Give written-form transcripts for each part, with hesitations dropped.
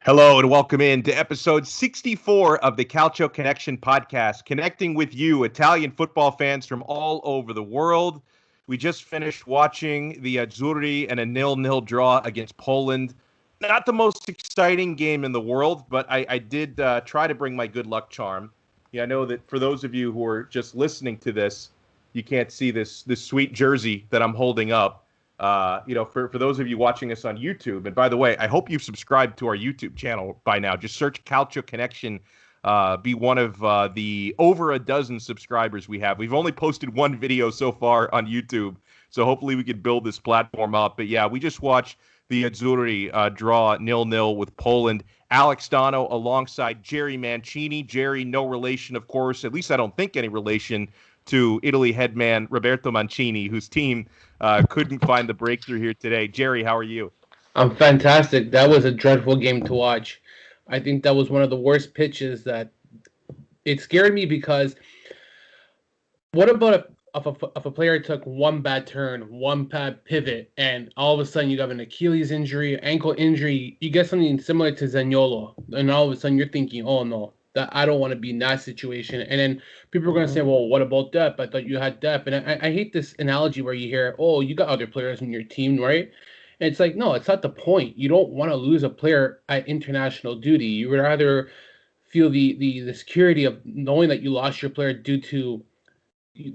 Hello and welcome in to episode 64 of the Calcio Connection podcast, connecting with you, Italian football fans from all over the world. We just finished watching the Azzurri and a 0-0 draw against Poland. Not the most exciting game in the world, but I did try to bring my good luck charm. Yeah, I know that for those of you who are just listening to this, you can't see this sweet jersey that I'm holding up. For those of you watching us on YouTube, and by the way, I hope you've subscribed to our YouTube channel by now. Just search Calcio Connection. Be one of the over a dozen subscribers we have. We've only posted one video so far on YouTube, so hopefully we can build this platform up. But yeah, we just watched the Azzurri draw 0-0 with Poland. Alex Donno alongside Jerry Mancini. Jerry, no relation, of course. At least I don't think any relation to Italy headman Roberto Mancini, whose team couldn't find the breakthrough here today. Jerry, how are you? I'm fantastic. That was a dreadful game to watch. I think that was one of the worst pitches that it scared me because what about if a player took one bad turn, one bad pivot, and all of a sudden you have an Achilles injury, ankle injury, you get something similar to Zaniolo, and all of a sudden you're thinking, oh no, that I don't want to be in that situation. And then people are going to say, well, what about Depp? I thought you had Depp. And I hate this analogy where you hear, oh, you got other players in your team, right? And it's like, no, it's not the point. You don't want to lose a player at international duty. You would rather feel the security of knowing that you lost your player due to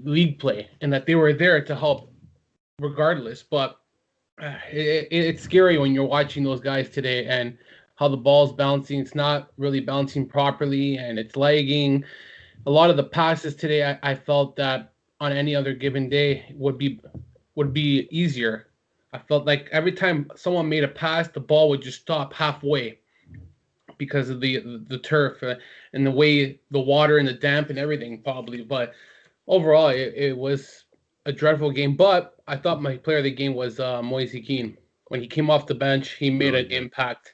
league play and that they were there to help regardless. But it's scary when you're watching those guys today and how the ball's bouncing. It's not really bouncing properly and it's lagging. A lot of the passes today, I felt that on any other given day would be easier. I felt like every time someone made a pass, the ball would just stop halfway because of the turf and the way the water and the damp and everything probably. But overall, it was a dreadful game. But I thought my player of the game was Moise Kean. When he came off the bench, he made an impact.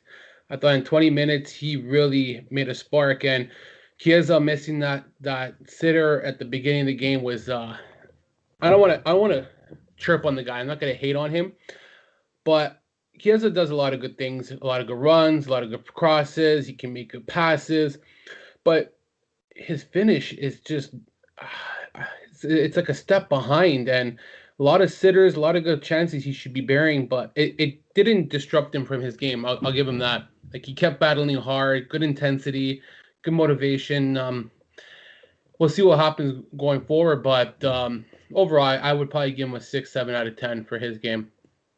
I thought in 20 minutes he really made a spark. And Chiesa missing that sitter at the beginning of the game was I don't want to chirp on the guy. I'm not going to hate on him, but Chiesa does a lot of good things, a lot of good runs, a lot of good crosses. He can make good passes, but his finish is just it's like a step behind, and a lot of sitters, a lot of good chances he should be bearing, but it didn't disrupt him from his game. I'll give him that. Like he kept battling hard, good intensity, good motivation. We'll see what happens going forward, but overall, I would probably give him a 6, 7 out of 10 for his game.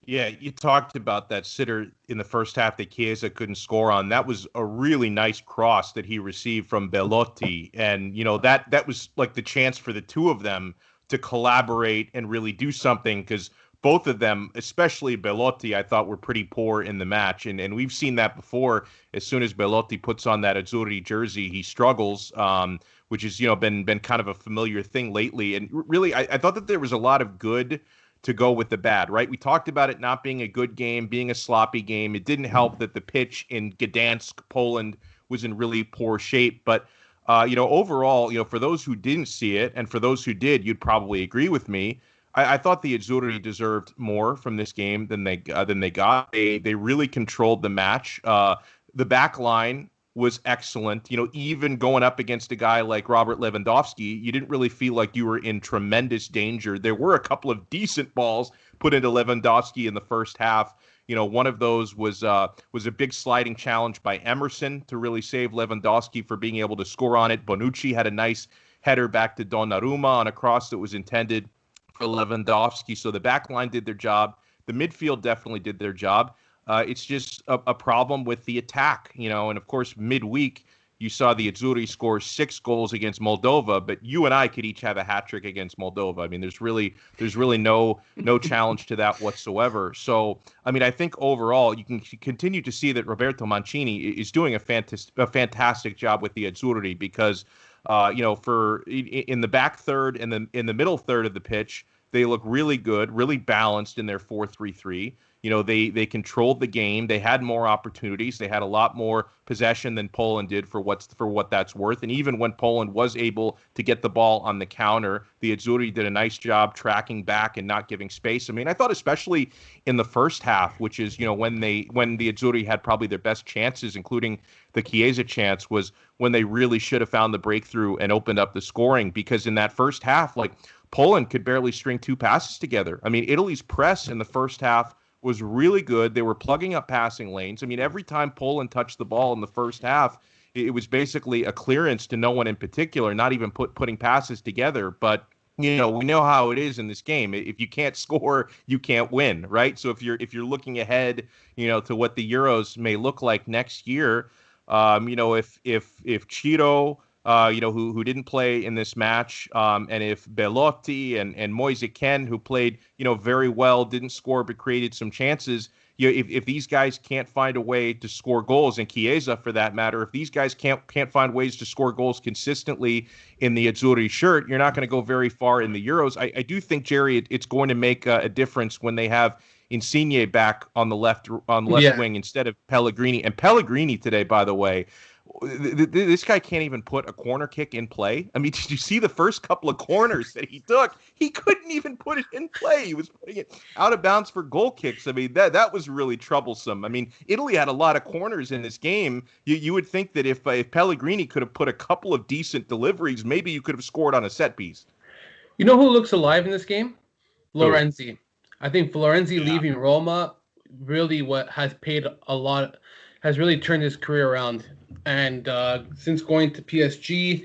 Yeah, you talked about that sitter in the first half that Chiesa couldn't score on. That was a really nice cross that he received from Belotti. And, that was like the chance for the two of them to collaborate and really do something because both of them, especially Belotti, I thought were pretty poor in the match. And we've seen that before. As soon as Belotti puts on that Azzurri jersey, he struggles, which has, been kind of a familiar thing lately. And really, I thought that there was a lot of good to go with the bad, right? We talked about it not being a good game, being a sloppy game. It didn't help that the pitch in Gdansk, Poland, was in really poor shape. But, overall, for those who didn't see it, and for those who did, you'd probably agree with me. I thought the Azzurri deserved more from this game than they got. They really controlled the match. The back line was excellent. Even going up against a guy like Robert Lewandowski, you didn't really feel like you were in tremendous danger. There were a couple of decent balls put into Lewandowski in the first half. One of those was a big sliding challenge by Emerson to really save Lewandowski for being able to score on it. Bonucci had a nice header back to Donnarumma on a cross that was intended for Lewandowski. So the back line did their job. The midfield definitely did their job. It's just a problem with the attack, and of course, midweek, you saw the Azzurri score 6 goals against Moldova, but you and I could each have a hat trick against Moldova. I mean, there's really no challenge to that whatsoever. So, I mean, I think overall, you can continue to see that Roberto Mancini is doing a fantastic job with the Azzurri because, in the back third and in the middle third of the pitch, They look really good, really balanced in their 4-3-3. They controlled the game. They had more opportunities. They had a lot more possession than Poland did for what that's worth. And even when Poland was able to get the ball on the counter, the Azzurri did a nice job tracking back and not giving space. I mean, I thought especially in the first half, which is, when the Azzurri had probably their best chances, including the Chiesa chance, was when they really should have found the breakthrough and opened up the scoring, because in that first half, like, Poland could barely string two passes together. I mean, Italy's press in the first half was really good. They were plugging up passing lanes. I mean, every time Poland touched the ball in the first half, it was basically a clearance to no one in particular, not even putting passes together. But we know how it is in this game. If you can't score, you can't win, right? So if you're looking ahead, to what the Euros may look like next year, if Ciro, who didn't play in this match, and if Belotti and Moise Kean, who played, very well, didn't score but created some chances, if these guys can't find a way to score goals, and Chiesa for that matter, if these guys can't find ways to score goals consistently in the Azzurri shirt, you're not going to go very far in the Euros. I do think, Jerry, it's going to make a difference when they have Insigne back on the left wing instead of Pellegrini. And Pellegrini today, by the way, this guy can't even put a corner kick in play. I mean, did you see the first couple of corners that he took? He couldn't even put it in play. He was putting it out of bounds for goal kicks. I mean, that was really troublesome. I mean, Italy had a lot of corners in this game. You would think that if Pellegrini could have put a couple of decent deliveries, maybe you could have scored on a set piece. You know who looks alive in this game? Florenzi. I think Florenzi leaving Roma really has really turned his career around. And since going to PSG,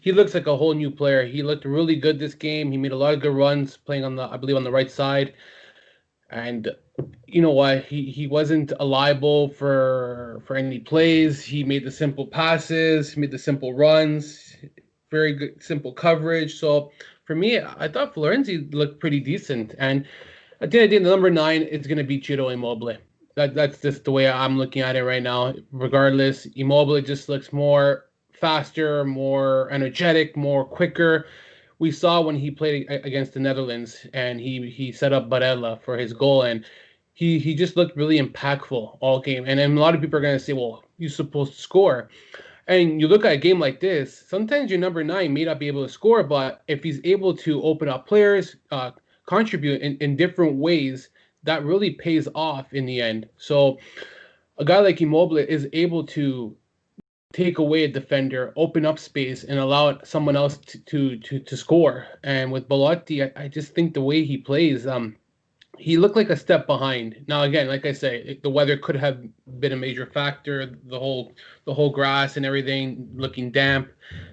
he looks like a whole new player. He looked really good this game. He made a lot of good runs, playing on the right side. And you know what? He wasn't liable for any plays. He made the simple passes. He made the simple runs. Very good, simple coverage. So for me, I thought Florenzi looked pretty decent. And at the end of the day, the number 9 is going to be Ciro Immobile. That's just the way I'm looking at it right now. Regardless, Immobile just looks more faster, more energetic, more quicker. We saw when he played against the Netherlands and he set up Barella for his goal, and he just looked really impactful all game. And then a lot of people are going to say, well, he's supposed to score. And you look at a game like this, sometimes your number 9 may not be able to score, but if he's able to open up players, contribute in different ways, that really pays off in the end. So a guy like Immobile is able to take away a defender, open up space, and allow someone else to score. And with Belotti, I just think the way he plays, he looked like a step behind. Now, again, like I say, the weather could have been a major factor. The whole grass and everything looking damp,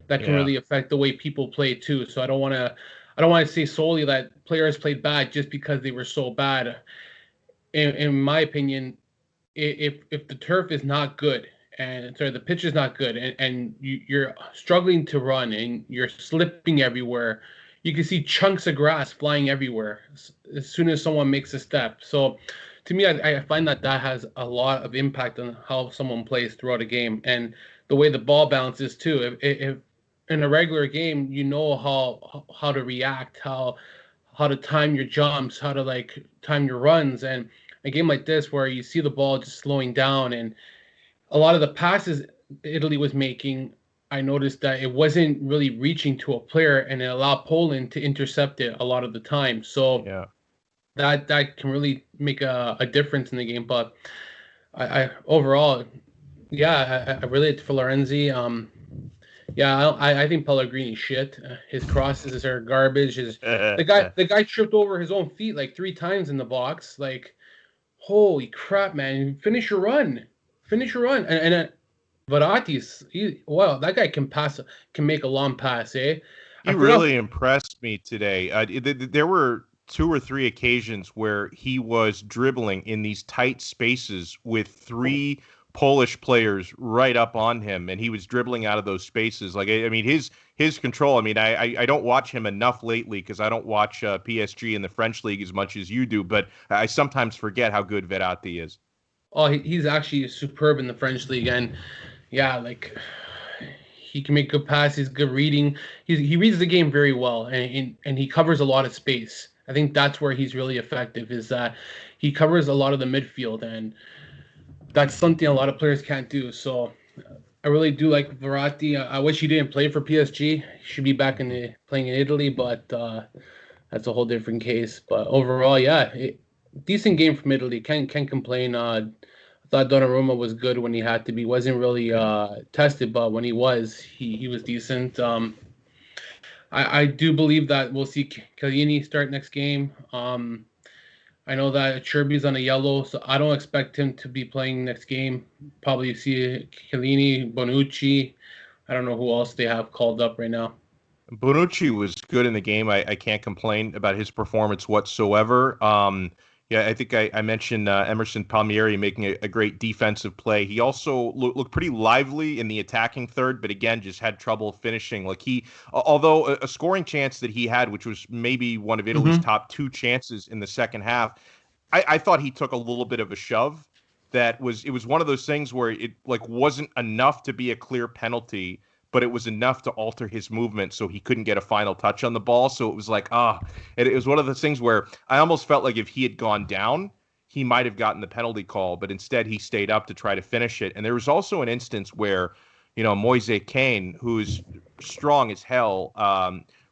that can really affect the way people play too. So I don't want to say solely that players played bad just because they were so bad. In my opinion, if the turf is not good, the pitch is not good, and you're struggling to run and you're slipping everywhere, you can see chunks of grass flying everywhere as soon as someone makes a step. So to me, I find that has a lot of impact on how someone plays throughout a game, and the way the ball bounces too. If in a regular game, you know how to react, how to time your jumps, how to time your runs. And a game like this where you see the ball just slowing down, and a lot of the passes Italy was making, I noticed that it wasn't really reaching to a player, and it allowed Poland to intercept it a lot of the time. So that can really make a difference in the game. But I overall, I relate to Florenzi. I think Pellegrini's shit. His crosses are garbage. The guy tripped over his own feet like 3 times in the box. Like, holy crap, man! Finish your run. And Verratti's, that guy can make a long pass, eh? He really impressed me today. There were 2 or 3 occasions where he was dribbling in these tight spaces with 3 Polish players right up on him, and he was dribbling out of those spaces. Like, I mean, his control. I mean, I don't watch him enough lately because I don't watch PSG in the French league as much as you do, but I sometimes forget how good Verratti is. Oh, he's actually superb in the French league, and he can make good passes, good reading. He reads the game very well, and he covers a lot of space. I think that's where he's really effective, is that he covers a lot of the midfield, and that's something a lot of players can't do. So I really do like Verratti. I wish he didn't play for PSG. He should be back playing in Italy, but that's a whole different case. But overall, yeah, decent game from Italy. Can't complain. I thought Donnarumma was good when he had to be. Wasn't really tested, but when he was, he was decent. I do believe that we'll see Chiellini start next game. I know that Cherby's on a yellow, so I don't expect him to be playing next game. Probably see Chiellini, Bonucci. I don't know who else they have called up right now. Bonucci was good in the game. I can't complain about his performance whatsoever. Yeah, I think I mentioned Emerson Palmieri making a great defensive play. He also looked pretty lively in the attacking third, but again, just had trouble finishing. Like although a scoring chance that he had, which was maybe one of Italy's top two chances in the second half, I thought he took a little bit of a shove. It was one of those things where it like wasn't enough to be a clear penalty, but it was enough to alter his movement so he couldn't get a final touch on the ball. So it was like, it was one of those things where I almost felt like if he had gone down, he might have gotten the penalty call, but instead he stayed up to try to finish it. And there was also an instance where, Moise Kean, who's strong as hell,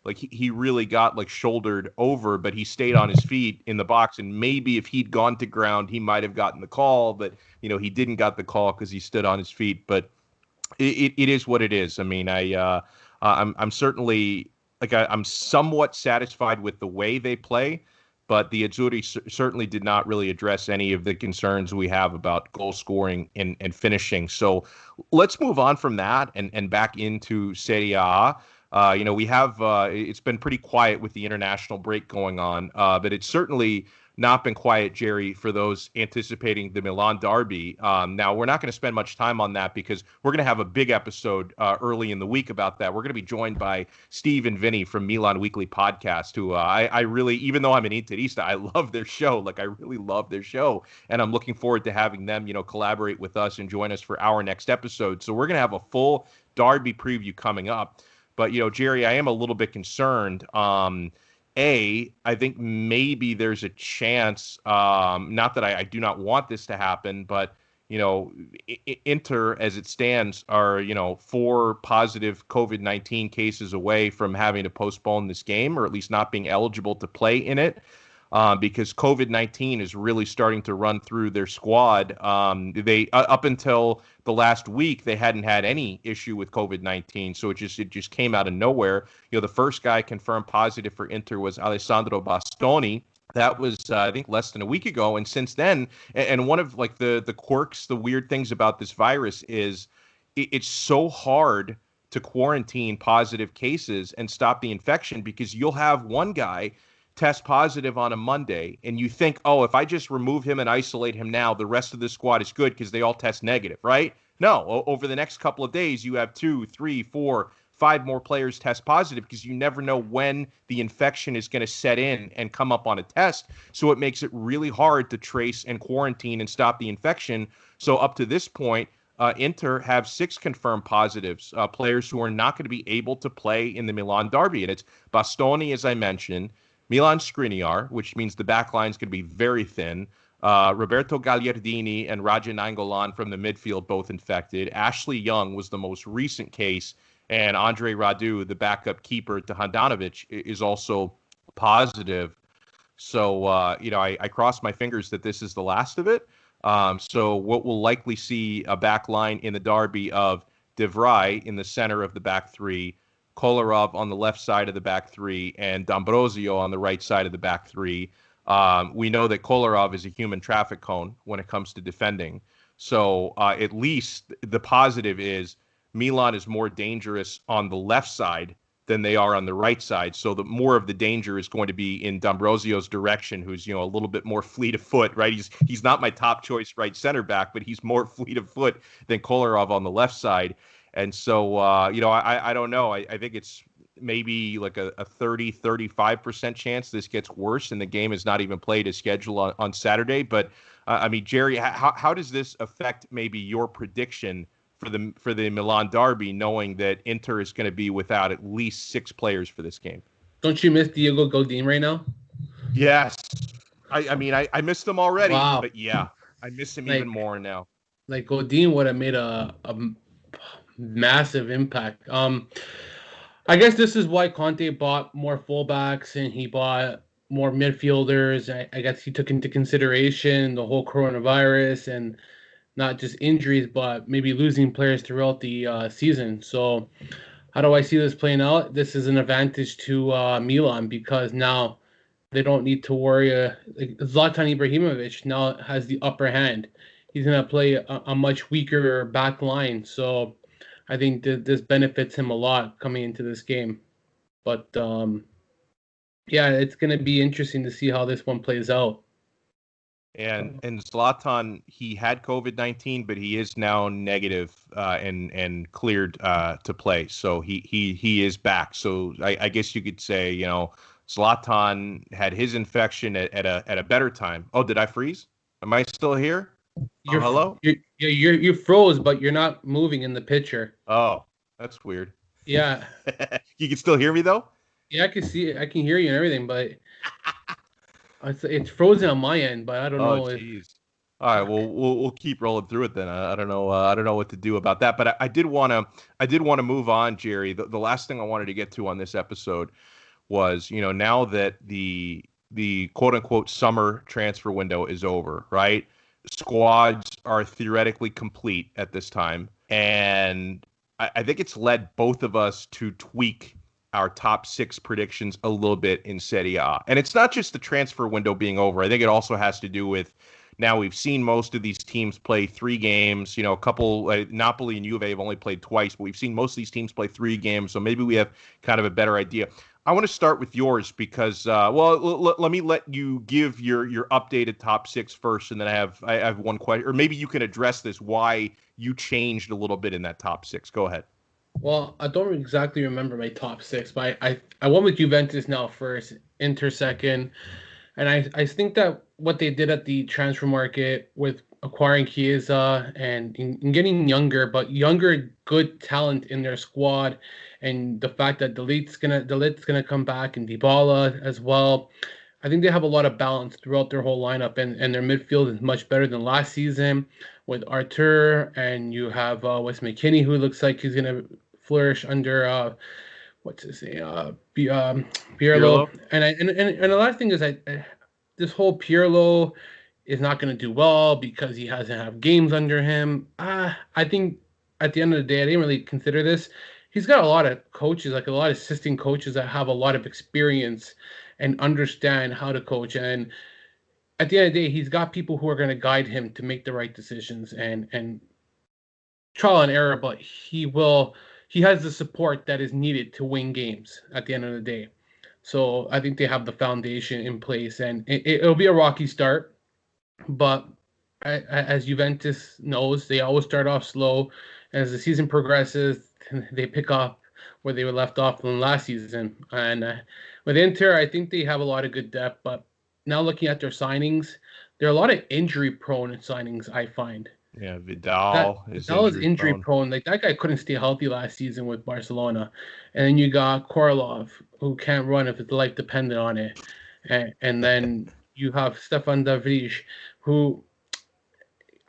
like he really got like shouldered over, but he stayed on his feet in the box. And maybe if he'd gone to ground, he might have gotten the call, but he didn't got the call because he stood on his feet. But it is what it is. I mean, I'm certainly I'm somewhat satisfied with the way they play, but the Azzurri certainly did not really address any of the concerns we have about goal scoring and finishing. So let's move on from that and back into Serie A. We have it's been pretty quiet with the international break going on, but it's certainly not been quiet, Jerry, for those anticipating the Milan derby. Now, we're not going to spend much time on that because we're going to have a big episode early in the week about that. We're going to be joined by Steve and Vinny from Milan Weekly Podcast, who I really, even though I'm an Interista, I love their show. Like, I really love their show. And I'm looking forward to having them, collaborate with us and join us for our next episode. So we're going to have a full derby preview coming up. But, Jerry, I am a little bit concerned. I think maybe there's a chance, not that I do not want this to happen, but, Inter, as it stands, are, 4 positive COVID-19 cases away from having to postpone this game, or at least not being eligible to play in it. Because COVID-19 is really starting to run through their squad. They up until the last week, they hadn't had any issue with COVID-19, so it just came out of nowhere. The first guy confirmed positive for Inter was Alessandro Bastoni. That was, I think, less than a week ago, and since then, and one of like the quirks, the weird things about this virus is it's so hard to quarantine positive cases and stop the infection because you'll have one guy test positive on a Monday, and you think, oh, if I just remove him and isolate him now, the rest of the squad is good because they all test negative, right? No, over the next couple of days, you have 2, 3, 4, 5 more players test positive because you never know when the infection is going to set in and come up on a test. So it makes it really hard to trace and quarantine and stop the infection. So up to this point, Inter have 6 confirmed positives, players who are not going to be able to play in the Milan derby. And it's Bastoni, as I mentioned, Milan Skriniar, which means the back line is going to be very thin. Roberto Gagliardini and Raja Nainggolan from the midfield, both infected. Ashley Young was the most recent case. And Andre Radu, the backup keeper to Handanovic, is also positive. So, I cross my fingers that this is the last of it. So what we'll likely see a back line in the derby of De Vrij in the center of the back three, Kolarov on the left side of the back three, and D'Ambrosio on the right side of the back three. We know that Kolarov is a human traffic cone when it comes to defending. So at least the positive is Milan is more dangerous on the left side than they are on the right side. So the more of the danger is going to be in D'Ambrosio's direction, who's, a little bit more fleet of foot, right? He's not my top choice right center back, but he's more fleet of foot than Kolarov on the left side. And so, I don't know. I think it's maybe like a 30-35% chance this gets worse and the game is not even played as scheduled on Saturday. But, Jerry, how does this affect maybe your prediction for the Milan derby, knowing that Inter is going to be without at least 6 players for this game? Don't you miss Diego Godin right now? Yes. I mean, I missed him already, Wow. but yeah, I miss him even Like more now. Godin would have made a massive impact. I guess this is why Conte bought more fullbacks and he bought more midfielders. I guess he took into consideration the whole coronavirus and not just injuries, but maybe losing players throughout the season. So, how do I see this playing out? This is an advantage to Milan because now they don't need to worry. Like Zlatan Ibrahimovic now has the upper hand. He's going to play a much weaker back line. So, I think this benefits him a lot coming into this game. But yeah, it's going to be interesting to see how this one plays out. And Zlatan, he had COVID-19, but he is now negative and cleared to play. So he is back. So I guess you could say, you know, Zlatan had his infection at a better time. Oh, did I freeze? Am I still here? Oh, hello? You froze, but you're not moving in the picture. Oh, that's weird. Yeah. You can still hear me though? Yeah, I can see it. I can hear you and everything, but it's frozen on my end, but I don't Oh, know if jeez. All right, well, we'll keep rolling through it then. I don't know. I don't know what to do about that, but I did want to move on, Jerry. The last thing I wanted to get to on this episode was, you know, now that the quote unquote summer transfer window is over, right? Squads are theoretically complete at this time, and I think it's led both of us to tweak our top six predictions a little bit in Serie A. And it's not just the transfer window being over. I think it also has to do with now we've seen most of these teams play 3 games. You know, a couple, Napoli and Juve have only played twice, but we've seen most of these teams play 3 games. So maybe we have kind of a better idea. I want to start with yours because, let me let you give your updated top 6 first, and then I have one question, or maybe you can address this why you changed a little bit in that top 6. Go ahead. well, I don't exactly remember my top 6, but I went with Juventus now first, Inter second, and I think that what they did at the transfer market with acquiring Chiesa and in getting younger, but younger good talent in their squad, and the fact that Delit's gonna come back and Dybala as well. I think they have a lot of balance throughout their whole lineup, and their midfield is much better than last season with Artur, and you have Wes McKinney, who looks like he's gonna flourish under what's his name, Pirlo. Pirlo? And the last thing is this whole Pirlo is not going to do well because he hasn't have games under him. I think at the end of the day, I didn't really consider this. He's got a lot of coaches, like a lot of assistant coaches that have a lot of experience and understand how to coach. And at the end of the day, he's got people who are going to guide him to make the right decisions and trial and error, but he has the support that is needed to win games at the end of the day. So I think they have the foundation in place, and it'll be a rocky start. But as Juventus knows, they always start off slow. As the season progresses, they pick up where they were left off from last season. And with Inter, I think they have a lot of good depth. But now looking at their signings, there are a lot of injury-prone signings, I find. Yeah, That Vidal is that was injury injury prone. prone. Like that guy couldn't stay healthy last season with Barcelona, and then you got Korlov who can't run if his life depended on it, and then you have Stefan Davrij, who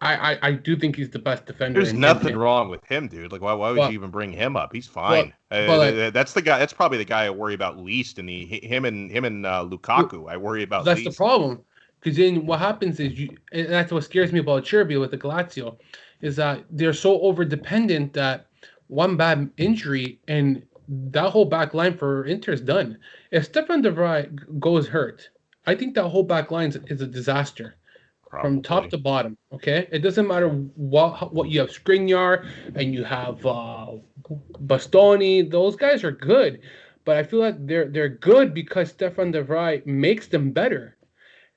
I do think he's the best defender There's in nothing wrong with him, dude. Like, why would you but even bring him up? He's but fine. but like That's the guy. That's probably the guy I worry about least. In the him and Lukaku, I worry about that's the least. problem. Because then what happens is and that's what scares me about Cherby with the Lazio, is that they're so over dependent that one bad injury and that whole back line for Inter is done. If Stefan de Vrij goes hurt, I think that whole back line is a disaster from top Probably. to bottom. Okay, it doesn't matter what you have. Skriniar and you have Bastoni. Those guys are good, but I feel like they're good because Stefan de Vrij makes them better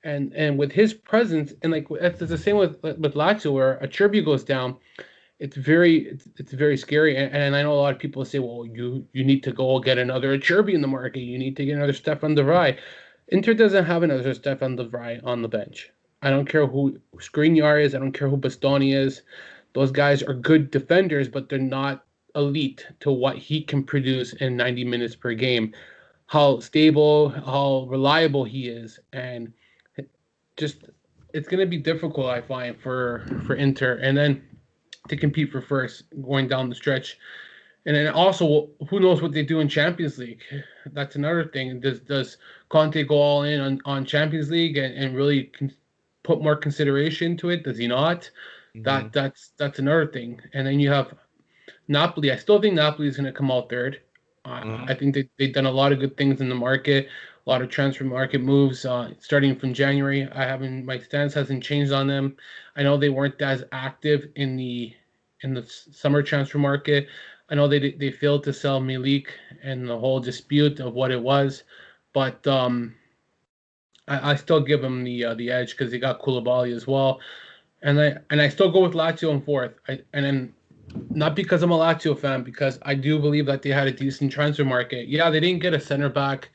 and with his presence and like it's the same with Lazio where a Cherby goes down, it's very scary and I know a lot of people say, well, you need to go get another Cherby in the market, you need to get another Stefan de Vrij. Inter doesn't have another Stefan de Vrij on the bench. I don't care who Skriniar is, I don't care who Bastoni is. Those guys are good defenders, but they're not elite to what he can produce in 90 minutes per game. how stable, how reliable he is, and just it's going to be difficult, I find, for Inter, and then to compete for first going down the stretch. And then also, who knows what they do in Champions League? That's another thing. Does Conte go all in on Champions League and really put more consideration to it? Does he not? Hmm. That's another thing. And then you have Napoli. I still think Napoli is going to come out third. Hmm. I think they've done a lot of good things in the market, a lot of transfer market moves starting from January. My stance hasn't changed on them. I know they weren't as active in the summer transfer market. I know they failed to sell Milik and the whole dispute of what it was, but I still give them the edge because they got Koulibaly as well, and I still go with Lazio in fourth. And then not because I'm a Lazio fan, because I do believe that they had a decent transfer market. Yeah, they didn't get a center back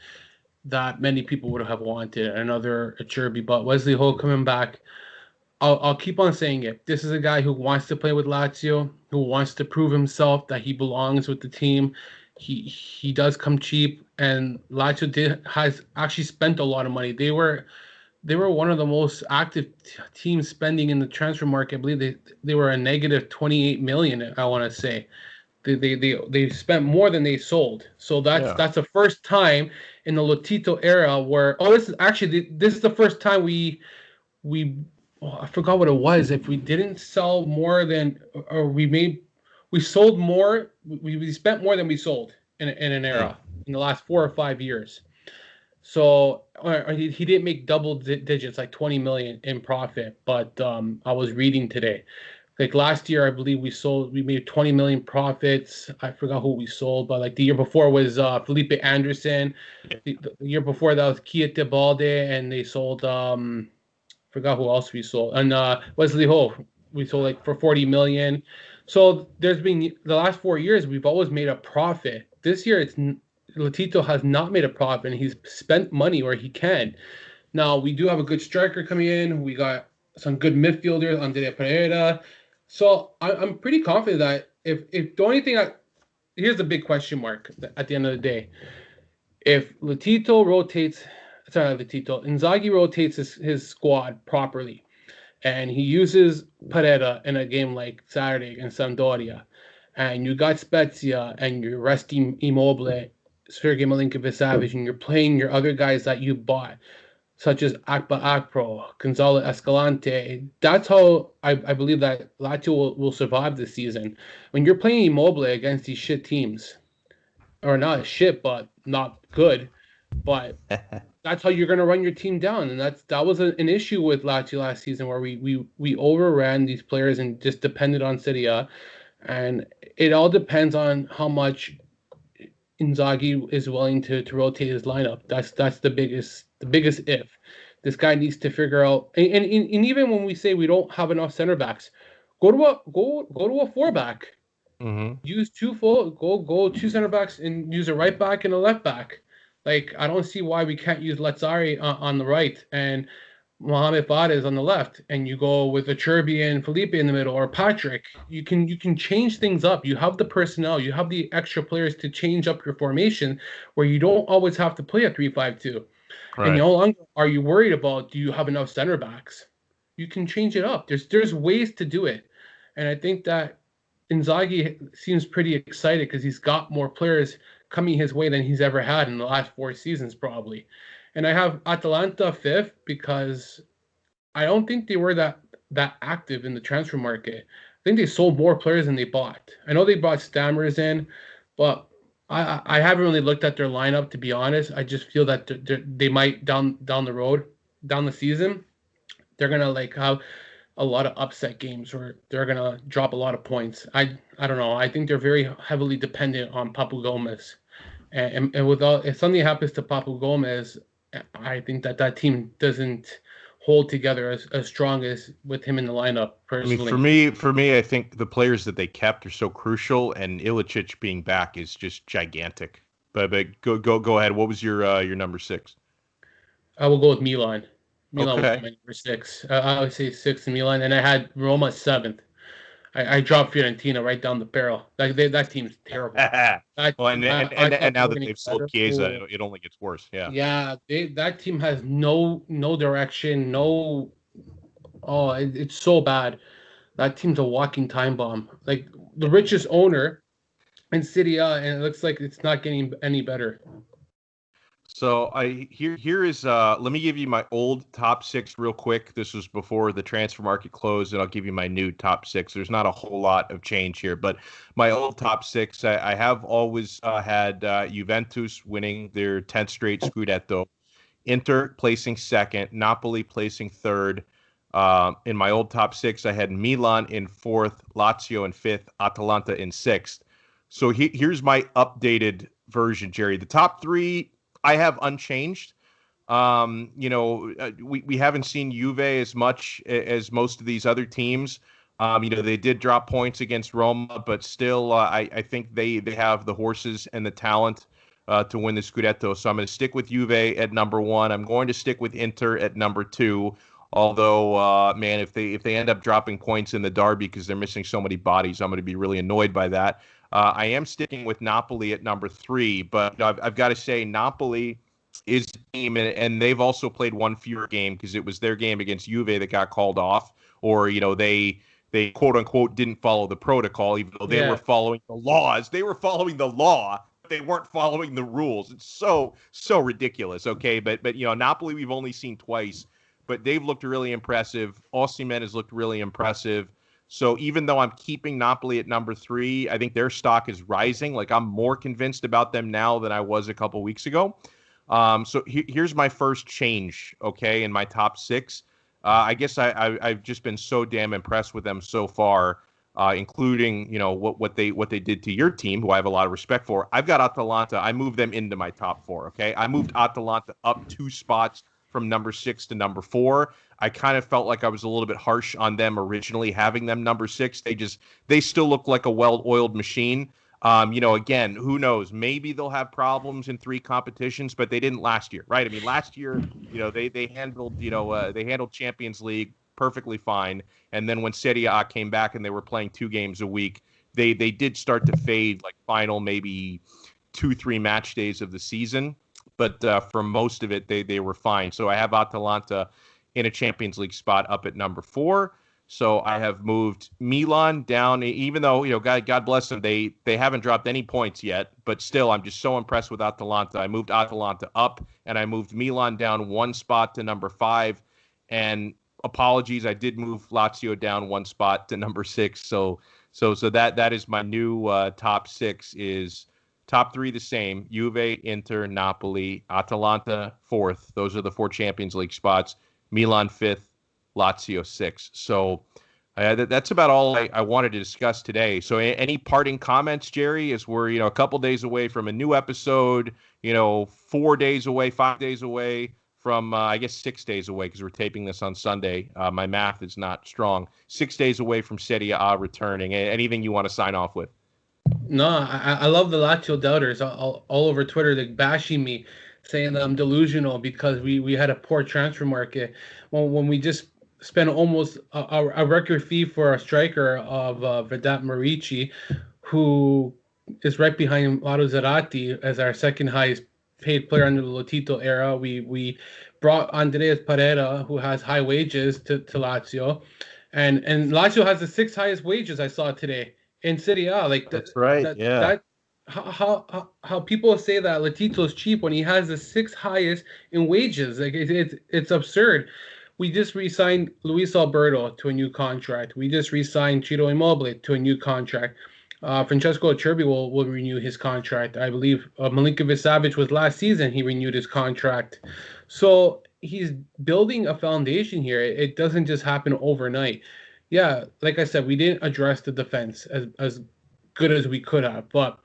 that many people would have wanted, another Azzurri, but Wesley Ho coming back. I'll keep on saying it. This is a guy who wants to play with Lazio, who wants to prove himself that he belongs with the team. He does come cheap, and has actually spent a lot of money. They were one of the most active teams spending in the transfer market. I believe they were a negative 28 million. I want to say they spent more than they sold. So Yeah. that's the first time in the Lotito era where this is the first time we I forgot what it was. If we didn't sell more than or we sold more, we spent more than we sold in an Mm. era in the last 4 or 5 years. So he didn't make double digits, like 20 million in profit. But I was reading today, like last year, I believe we made 20 million profits. I forgot who we sold, but like the year before was Felipe Anderson. Yeah. The year before that was Kia Balde, and they sold forgot who else we sold, and Wesley Ho we sold like for 40 million. So there's been the last 4 years we've always made a profit. This year it's Latito has not made a profit, and he's spent money where he can. Now we do have a good striker coming in. We got some good midfielders, Andrea Pereira. So I'm pretty confident that if the only thing here's the big question mark at the end of the day. If Latito rotates, sorry, Latito, Inzaghi rotates his squad properly, and he uses Pereira in a game like Saturday in Sampdoria, and you got Spezia, and you're resting Immobile, Sergei Milinkovic-Savic, and you're playing your other guys that you bought, such as Akba Akpro, Gonzalo Escalante. That's how I believe that Lazio will survive this season. When you're playing Immobile against these shit teams, or not shit, but not good, but that's how you're going to run your team down, and that was an issue with Lazio last season, where we overran these players and just depended on Serie A, and it all depends on how much Inzaghi is willing to rotate his lineup. That's the biggest if. This guy needs to figure out, and even when we say we don't have enough center backs, go to a four back. Hmm. Use go two center backs and use a right back and a left back. Like I don't see why we can't use Lazzari on the right and Mohamed Fadez on the left, and you go with a Cherby and Felipe in the middle, or Patrick. You can change things up. You have the personnel, you have the extra players to change up your formation, where you don't always have to play a 3-5-2. And Right. no longer are you worried about, do you have enough center backs? You can change it up. There's ways to do it, and I think that Inzaghi seems pretty excited because he's got more players coming his way than he's ever had in the last 4 seasons, probably. And I have Atalanta fifth because I don't think they were that active in the transfer market. I think they sold more players than they bought. I know they brought Stammers in, but I haven't really looked at their lineup, to be honest. I just feel that they might down the road, down the season, they're gonna like have a lot of upset games where they're gonna drop a lot of points. I don't know. I think they're very heavily dependent on Papu Gomez, and without if something happens to Papu Gomez, I think that team doesn't hold together as strong as with him in the lineup. I mean, Personally, for me, I think the players that they kept are so crucial, and Ilicic being back is just gigantic. But go ahead. What was your number six? I will go with Milan. Milan was Okay. my number six. I would say six in Milan, and I had Roma seventh. I dropped Fiorentina right down the barrel. That team's terrible. Well, I and thought they now were that going to they've get sold better. Chiesa, Ooh. it only gets worse. Yeah. Yeah, that team has no direction, no. Oh, it's so bad. That team's a walking time bomb. Like the richest owner in Serie A, and it looks like it's not getting any better. So here is let me give you my old top six real quick. This was before the transfer market closed, and I'll give you my new top six. There's not a whole lot of change here, but my old top six, I have always had Juventus winning their 10th straight Scudetto, Inter placing second, Napoli placing third. In my old top six, I had Milan in fourth, Lazio in fifth, Atalanta in sixth. So here's my updated version, Jerry. The top three I have unchanged. We haven't seen Juve as much as most of these other teams. They did drop points against Roma, but still, I think they have the horses and the talent to win the Scudetto. So I'm going to stick with Juve at number one. I'm going to stick with Inter at number two. Although, man, if they end up dropping points in the derby because they're missing so many bodies, I'm going to be really annoyed by that. I am sticking with Napoli at number three, but I've got to say Napoli is the team, and they've also played one fewer game because it was their game against Juve that got called off, or they quote unquote didn't follow the protocol, even though they were Yeah, following the laws. They were following the law. They weren't following the rules. It's so ridiculous. Okay, but Napoli we've only seen twice, but they've looked really impressive. Osimhen has looked really impressive. So even though I'm keeping Napoli at number three, I think their stock is rising. Like I'm more convinced about them now than I was a couple weeks ago. So here's my first change, okay, in my top six. I guess I've just been so damn impressed with them so far, including what they did to your team, who I have a lot of respect for. I've got Atalanta. I moved them into my top four. Okay, I moved Atalanta up 2 spots from number six to number four. I kind of felt like I was a little bit harsh on them originally having them number six. They still look like a well-oiled machine. Again, who knows? Maybe they'll have problems in three competitions, but they didn't last year, right? I mean, last year, they handled Champions League perfectly fine, and then when Serie A came back and they were playing 2 games a week, they did start to fade, like final maybe 2-3 match days of the season, but for most of it, they were fine. So I have Atalanta in a Champions League spot up at number four. So I have moved Milan down, even though God bless them, they haven't dropped any points yet. But still, I'm just so impressed with Atalanta. I moved Atalanta up, and I moved Milan down 1 spot to number five. And apologies, I did move Lazio down 1 spot to number six. So that is my new top six. Is top three the same: Juve, Inter, Napoli, Atalanta fourth. Those are the four Champions League spots. Milan fifth, Lazio six. So that's about all I wanted to discuss today. So any parting comments, Jerry, as we're, a couple days away from a new episode, 4 days away, 5 days away from, I guess 6 days away because we're taping this on Sunday. My math is not strong. 6 days away from Serie A returning. Anything you want to sign off with? no, I love the Lazio doubters all over Twitter. They're bashing me, saying that I'm delusional because we had a poor transfer market when we just spent almost a record fee for a striker of Vedat Marici, who is right behind Lado Zarate as our second highest paid player under the Lotito era. We brought Andreas Pereira, who has high wages, to Lazio, and Lazio has the sixth highest wages I saw today in Serie A. Like That's right. Yeah. that how people say that Lotito is cheap when he has the sixth highest in wages. Like it's absurd. We just re-signed Luis Alberto to a new contract. We just re-signed Ciro Immobile to a new contract. Francesco Acerbi will renew his contract. I believe Milinkovic-Savic was last season. He renewed his contract. So he's building a foundation here. It doesn't just happen overnight. Yeah, like I said, we didn't address the defense as good as we could have. But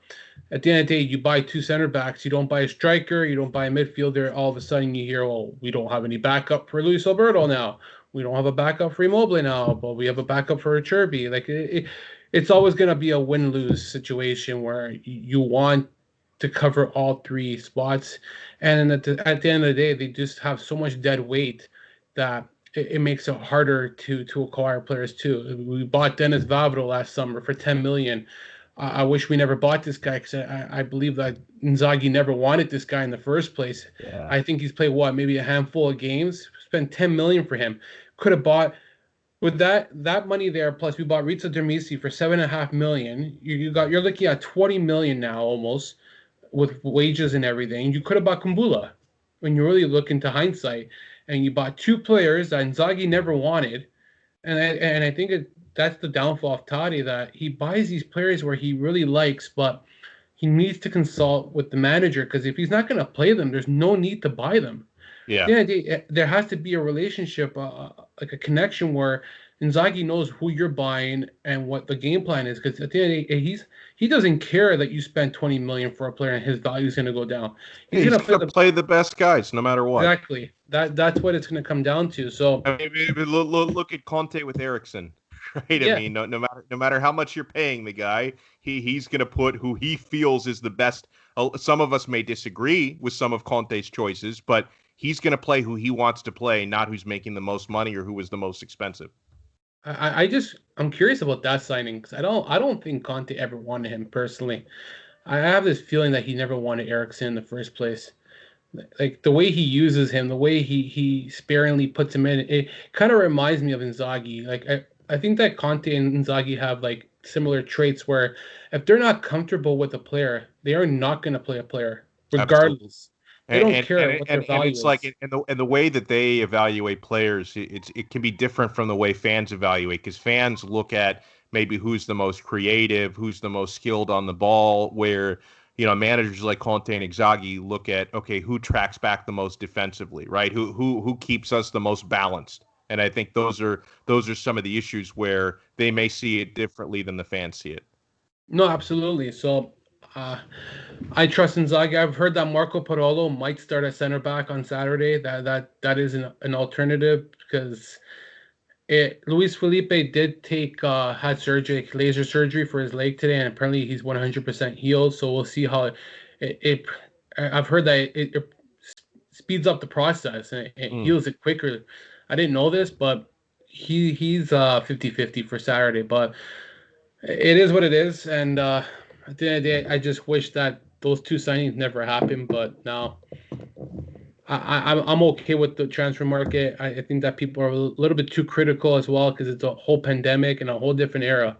at the end of the day, you buy two center backs, you don't buy a striker, you don't buy a midfielder. All of a sudden, you hear, "Well, we don't have any backup for Luis Alberto now. We don't have a backup for Immobile now, but we have a backup for Cherby." Like it's always going to be a win-lose situation where you want to cover all three spots, and at the end of the day, they just have so much dead weight that it makes it harder to acquire players too. We bought Dennis Vavro last summer for 10 million. I wish we never bought this guy because I believe that Inzaghi never wanted this guy in the first place. Yeah. I think he's played maybe a handful of games. Spent 10 million for him. Could have bought with that money there. Plus we bought Ritsa Dermisi for 7.5 million. You're looking at 20 million now almost with wages and everything. You could have bought Kumbula when you really look into hindsight, and you bought two players that Inzaghi never wanted, and I think that's the downfall of Tati, that he buys these players where he really likes, but he needs to consult with the manager, because if he's not going to play them, there's no need to buy them. Yeah. There has to be a relationship, like a connection where Inzaghi knows who you're buying and what the game plan is. Because at the end of the day, he doesn't care that you spend 20 million for a player and his value is going to go down. He's going to play the best guys no matter what. Exactly. That's what it's going to come down to. So I mean, look at Conte with Eriksen, right? Yeah. I mean, no matter how much you're paying the guy, he's going to put who he feels is the best. Some of us may disagree with some of Conte's choices, but he's going to play who he wants to play, not who's making the most money or who is the most expensive. I'm curious about that signing, because I don't think Conte ever wanted him personally. I have this feeling that he never wanted Eriksen in the first place. Like the way he uses him, the way he sparingly puts him in, it kind of reminds me of Inzaghi. Like I think that Conte and Inzaghi have like similar traits where if they're not comfortable with a player, they are not going to play a player regardless. Absolutely. They don't care what their value is. Like, and the way that they evaluate players, it can be different from the way fans evaluate, because fans look at maybe who's the most creative, who's the most skilled on the ball, where managers like Conte and Inzaghi look at, okay, who tracks back the most defensively, right? Who keeps us the most balanced? And I think those are some of the issues where they may see it differently than the fans see it. No, absolutely. So I trust Inzaghi. I've heard that Marco Parolo might start at center back on Saturday. That is an alternative, because Luis Felipe did had surgery, laser surgery for his leg today, and apparently he's 100% healed. So we'll see how I've heard that it speeds up the process and it heals it quicker. I didn't know this, but he's 50-50 for Saturday. But it is what it is, and at the end of the day, I just wish that those two signings never happened. But now I'm okay with the transfer market. I think that people are a little bit too critical as well, because it's a whole pandemic and a whole different era.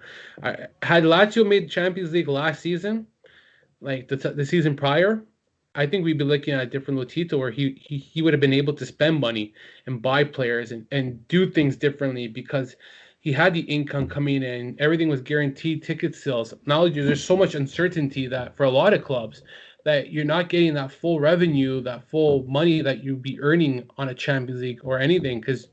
Had Lazio made the Champions League last season, like the season prior, I think we'd be looking at a different Lotito, where he would have been able to spend money and buy players and do things differently, because he had the income coming in. Everything was guaranteed ticket sales. Now there's so much uncertainty that for a lot of clubs, that you're not getting that full revenue, that full money that you'd be earning on a Champions League or anything, because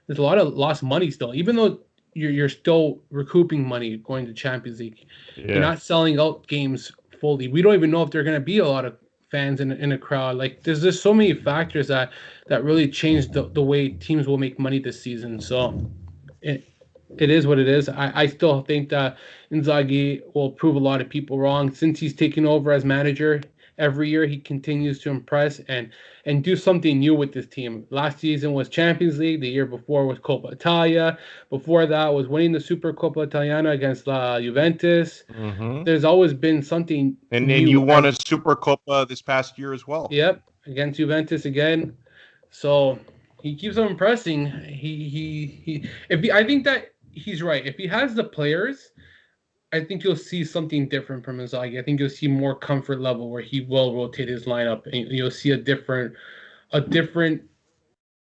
there's a lot of lost money still. Even though you're still recouping money going to Champions League, you're not selling out games fully. We don't even know if there are going to be a lot of fans in a crowd. Like there's just so many factors that really changed the way teams will make money this season. So it is what it is. I still think that Inzaghi will prove a lot of people wrong. Since he's taken over as manager, every year he continues to impress and do something new with this team. Last season was Champions League. The year before was Coppa Italia. Before that was winning the Super Coppa Italiana against Juventus. Mm-hmm. There's always been something and then you won a Super Coppa this past year as well. Yep, against Juventus again. So he keeps on impressing. I think that he's right. If he has the players, I think you'll see something different from Inzaghi. I think you'll see more comfort level where he will rotate his lineup, and you'll see a different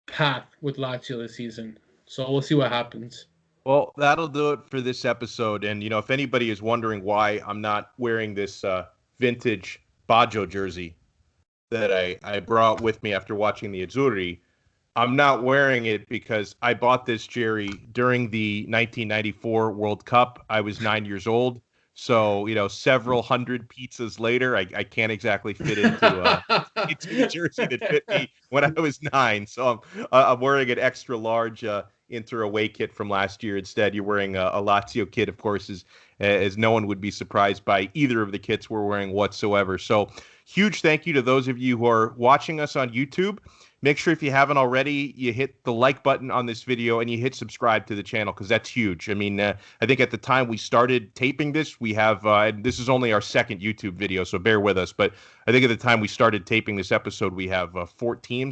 path with Lazio this season. So we'll see what happens. Well, that'll do it for this episode. And if anybody is wondering why I'm not wearing this vintage Baggio jersey that I brought with me after watching the Azzurri, I'm not wearing it because I bought this, Jerry, during the 1994 World Cup. I was 9 years old. So, several hundred pizzas later, I can't exactly fit into a jersey that fit me when I was 9. So I'm wearing an extra large Inter away kit from last year instead. You're wearing a Lazio kit, of course, as no one would be surprised by either of the kits we're wearing whatsoever. So huge thank you to those of you who are watching us on YouTube. Make sure if you haven't already, you hit the like button on this video and you hit subscribe to the channel because that's huge. I mean, I think at the time we started taping this, we have, this is only our second YouTube video, so bear with us. But I think at the time we started taping this episode, we have 14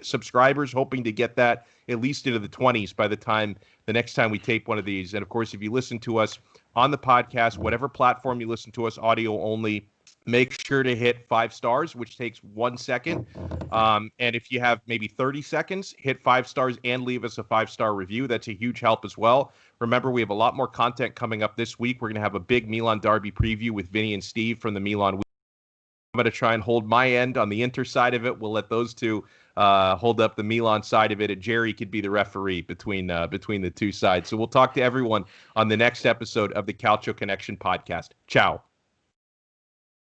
subscribers, hoping to get that at least into the 20s by the next time we tape one of these. And of course, if you listen to us on the podcast, whatever platform you listen to us, audio only, make sure to hit 5 stars, which takes 1 second. And if you have maybe 30 seconds, hit 5 stars and leave us a 5-star review. That's a huge help as well. Remember, we have a lot more content coming up this week. We're going to have a big Milan Derby preview with Vinny and Steve from the Milan Week. I'm going to try and hold my end on the Inter side of it. We'll let those two hold up the Milan side of it, and Jerry could be the referee between the two sides. So we'll talk to everyone on the next episode of the Calcio Connection podcast. Ciao.